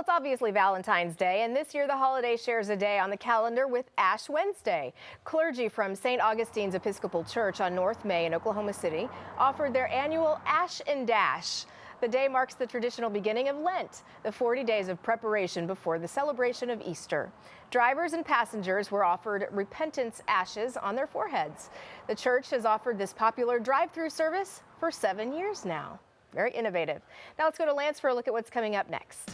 It's obviously Valentine's Day, and this year the holiday shares a day on the calendar with Ash Wednesday. Clergy from St. Augustine's Episcopal Church on North May in Oklahoma City offered their annual Ash and Dash. The day marks the traditional beginning of Lent, the 40 days of preparation before the celebration of Easter. Drivers and passengers were offered repentance ashes on their foreheads. The church has offered this popular drive-through service for 7 years now. Very innovative. Now let's go to Lance for a look at what's coming up next.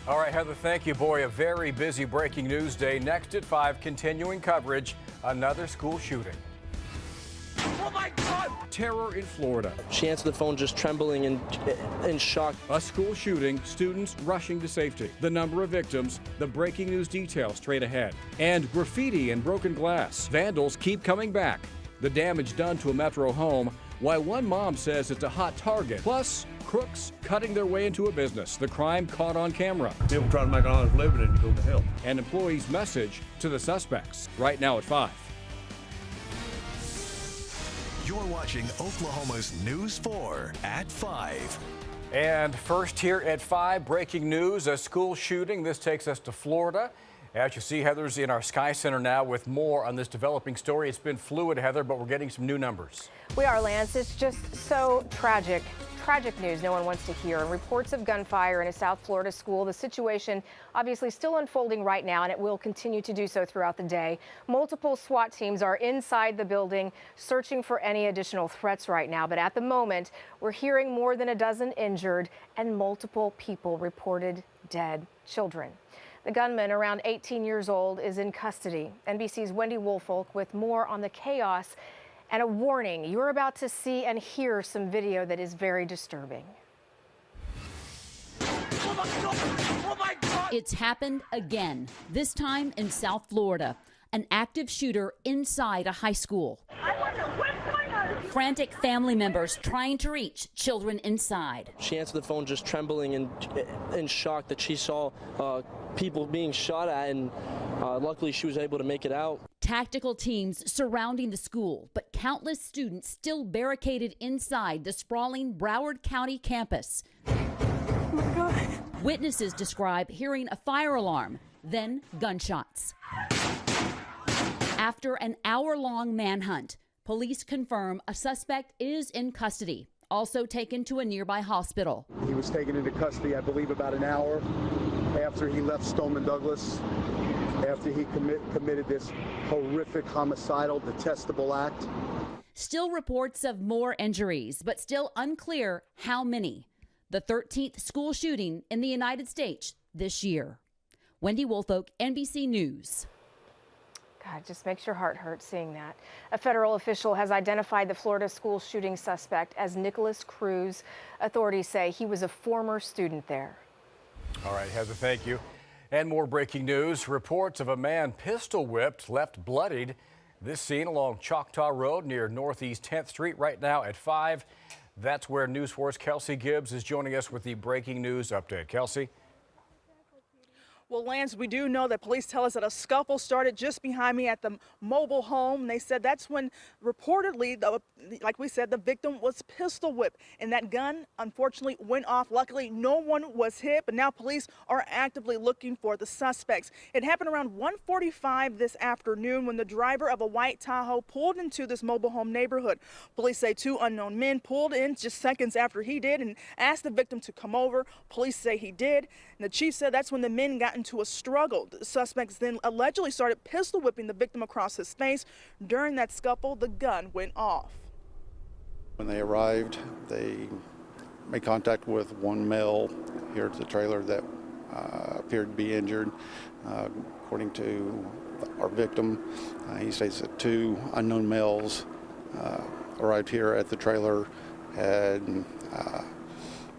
All right, Heather, thank you. Boy, a very busy breaking news day. Next at 5, continuing coverage, another school shooting. Oh my God! Terror in Florida. She answered the phone just trembling and in shock. A school shooting, students rushing to safety. The number of victims, the breaking news details straight ahead. And graffiti and broken glass. Vandals keep coming back. The damage done to a Metro home, why one mom says it's a hot target. Plus, crooks cutting their way into a business. The crime caught on camera. People trying to make an honest living and go to hell. An employee's message to the suspects. Right now at 5. You're watching Oklahoma's News 4 at 5. And first here at 5, breaking news, a school shooting. This takes us to Florida. As you see, Heather's in our Sky Center now with more on this developing story. It's been fluid, Heather, but we're getting some new numbers. We are, Lance. It's just so tragic. Tragic news no one wants to hear. And reports of gunfire in a South Florida school. The situation obviously still unfolding right now, and it will continue to do so throughout the day. Multiple SWAT teams are inside the building searching for any additional threats right now. But at the moment, we're hearing more than a dozen injured and multiple people reported dead. Children. The gunman, around 18 years old, is in custody. NBC's Wendy Woolfolk with more on the chaos and a warning. You're about to see and hear some video that is very disturbing. Oh my God! Oh my God! It's happened again, this time in South Florida. An active shooter inside a high school. Frantic family members trying to reach children inside. She answered the phone just trembling and in shock that she saw people being shot at, and luckily she was able to make it out. Tactical teams surrounding the school, but countless students still barricaded inside the sprawling Broward County campus. Oh my God! Witnesses describe hearing a fire alarm, then gunshots. After an hour-long manhunt, police confirm a suspect is in custody, also taken to a nearby hospital. He was taken into custody, I believe, about an hour after he left Stoneman Douglas, after he committed this horrific homicidal, detestable act. Still reports of more injuries, but still unclear how many. The 13th school shooting in the United States this year. Wendy Woolfolk, NBC News. God, it just makes your heart hurt seeing that. A federal official has identified the Florida school shooting suspect as Nicholas Cruz. Authorities say he was a former student there. All right, Heather, thank you. And more breaking news. Reports of a man pistol whipped, left bloodied. This scene along Choctaw Road near Northeast 10th Street right now at 5. That's where News 4's Kelsey Gibbs is joining us with the breaking news update. Kelsey? Well, Lance, we do know that police tell us that a scuffle started just behind me at the mobile home. They said that's when reportedly, like we said, the victim was pistol whipped, and that gun unfortunately went off. Luckily, no one was hit, but now police are actively looking for the suspects. It happened around 1:45 this afternoon when the driver of a white Tahoe pulled into this mobile home neighborhood. Police say 2 unknown men pulled in just seconds after he did and asked the victim to come over. Police say he did, and the chief said that's when the men got into a struggle. The suspects then allegedly started pistol whipping the victim across his face. During that scuffle, the gun went off. When they arrived, they made contact with one male here at the trailer that appeared to be injured. According to our victim, he states that 2 unknown males arrived here at the trailer, had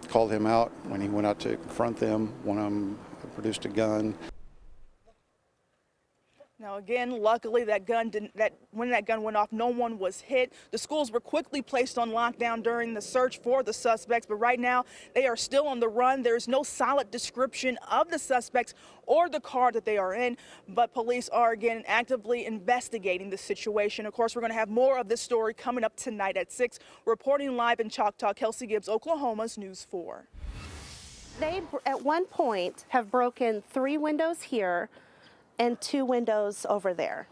called him out. When he went out to confront them, one of them produced a gun. Now again, luckily when that gun went off, no one was hit. The schools were quickly placed on lockdown during the search for the suspects, but right now they are still on the run. There's no solid description of the suspects or the car that they are in, but police are again actively investigating the situation. Of course, we're going to have more of this story coming up tonight at 6. Reporting live in Choctaw, Kelsey Gibbs, Oklahoma's News 4. They, at one point, have broken 3 windows here and 2 windows over there.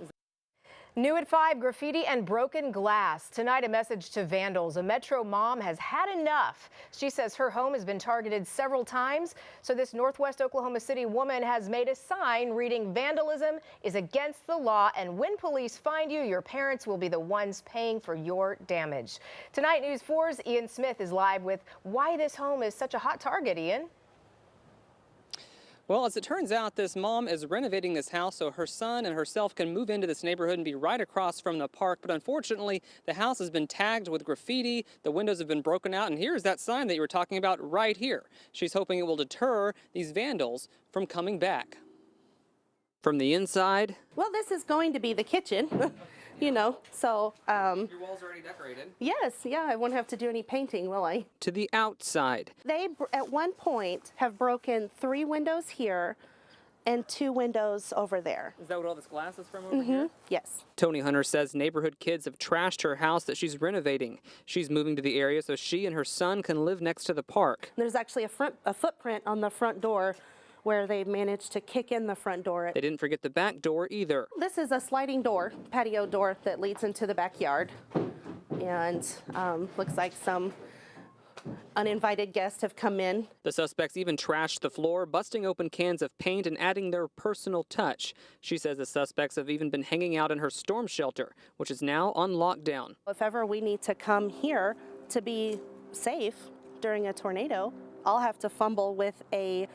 New at 5, graffiti and broken glass. Tonight, a message to vandals. A Metro mom has had enough. She says her home has been targeted several times. So this Northwest Oklahoma City woman has made a sign reading vandalism is against the law. And when police find you, your parents will be the ones paying for your damage. Tonight, News 4's Ian Smith is live with why this home is such a hot target. Ian? Well, as it turns out, this mom is renovating this house so her son and herself can move into this neighborhood and be right across from the park. But unfortunately, the house has been tagged with graffiti. The windows have been broken out. And here's that sign that you were talking about right here. She's hoping it will deter these vandals from coming back. From the inside. Well, this is going to be the kitchen. You know, so. Your walls are already decorated. Yes, yeah, I won't have to do any painting, will I? To the outside. They, at one point, have broken 3 windows here and 2 windows over there. Is that what all this glass is from over here? Yes. Tony Hunter says neighborhood kids have trashed her house that she's renovating. She's moving to the area so she and her son can live next to the park. There's actually a footprint on the front door where they managed to kick in the front door. They didn't forget the back door either. This is a sliding door, patio door that leads into the backyard. And looks like some uninvited guests have come in. The suspects even trashed the floor, busting open cans of paint and adding their personal touch. She says the suspects have even been hanging out in her storm shelter, which is now on lockdown. If ever we need to come here to be safe during a tornado, I'll have to fumble with a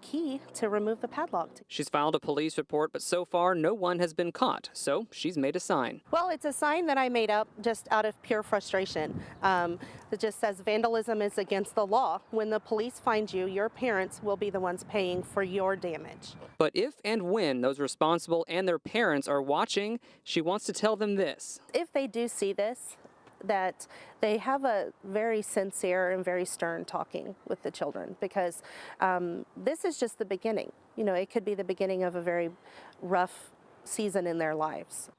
key to remove the padlock. She's filed a police report, but so far no one has been caught, so she's made a sign. Well, it's a sign that I made up just out of pure frustration. It just says vandalism is against the law. When the police find you, your parents will be the ones paying for your damage. But if and when those responsible and their parents are watching, she wants to tell them this. If they do see this, that they have a very sincere and very stern talking with the children, because this is just the beginning. You know, it could be the beginning of a very rough season in their lives.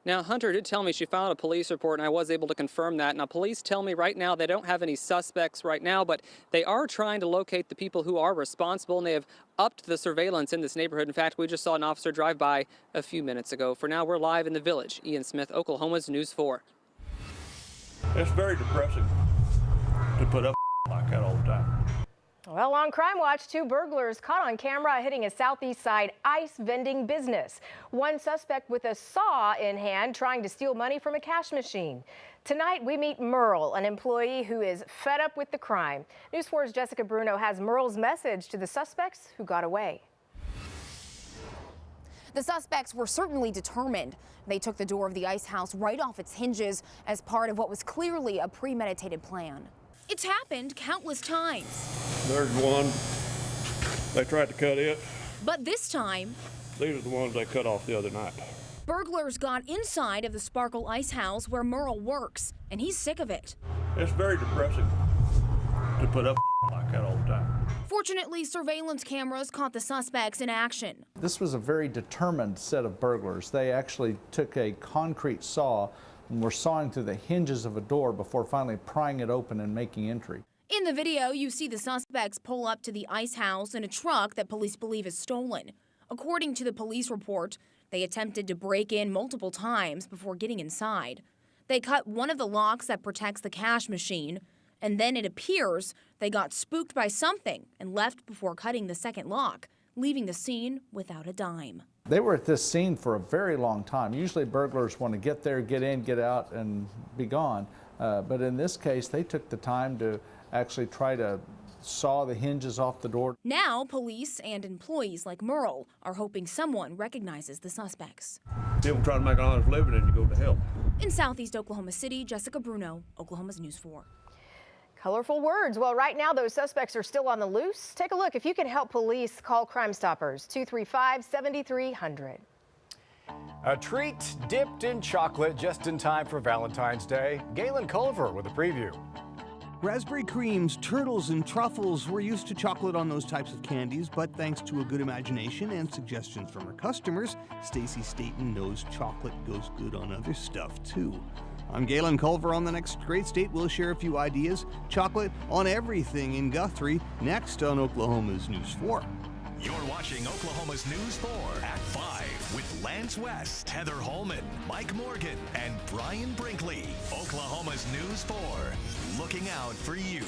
Now, Hunter did tell me she filed a police report, and I was able to confirm that. Now, police tell me right now they don't have any suspects right now, but they are trying to locate the people who are responsible, and they have upped the surveillance in this neighborhood. In fact, we just saw an officer drive by a few minutes ago. For now, we're live in the Village. Ian Smith, Oklahoma's News 4. It's very depressing to put up like that all the time. Well, on Crime Watch, 2 burglars caught on camera hitting a southeast side ice vending business. One suspect with a saw in hand trying to steal money from a cash machine. Tonight, we meet Merle, an employee who is fed up with the crime. News 4's Jessica Bruno has Merle's message to the suspects who got away. The suspects were certainly determined. They took the door of the ice house right off its hinges as part of what was clearly a premeditated plan. It's happened countless times. There's one. They tried to cut it. But this time, These are the ones they cut off the other night. burglars got inside of the Sparkle Ice House where Merle works, and he's sick of it. It's very depressing to put up like that all the time. Fortunately, surveillance cameras caught the suspects in action. This was a very determined set of burglars. They actually took a concrete saw and were sawing through the hinges of a door before finally prying it open and making entry. In the video, you see the suspects pull up to the ice house in a truck that police believe is stolen. According to the police report, they attempted to break in multiple times before getting inside. They cut one of the locks that protects the cash machine, and then it appears they got spooked by something and left before cutting the second lock, leaving the scene without a dime. They were at this scene for a very long time. Usually burglars want to get there, get in, get out, and be gone. But in this case, they took the time to actually try to saw the hinges off the door. Now, police and employees like Merle are hoping someone recognizes the suspects. People try to make an honest living and you go to hell. In Southeast Oklahoma City, Jessica Bruno, Oklahoma's News 4. Colorful words. Well, right now, those suspects are still on the loose. Take a look. If you can help police, call Crime Stoppers, 235-7300. A treat dipped in chocolate just in time for Valentine's Day. Galen Culver with a preview. Raspberry creams, turtles, and truffles. We're used to chocolate on those types of candies, but thanks to a good imagination and suggestions from her customers, Stacy Staten knows chocolate goes good on other stuff, too. I'm Galen Culver. On the next Great State, we'll share a few ideas, chocolate on everything in Guthrie, next on Oklahoma's News 4. You're watching Oklahoma's News 4 at 5 with Lance West, Heather Holman, Mike Morgan, and Brian Brinkley. Oklahoma's News 4, looking out for you.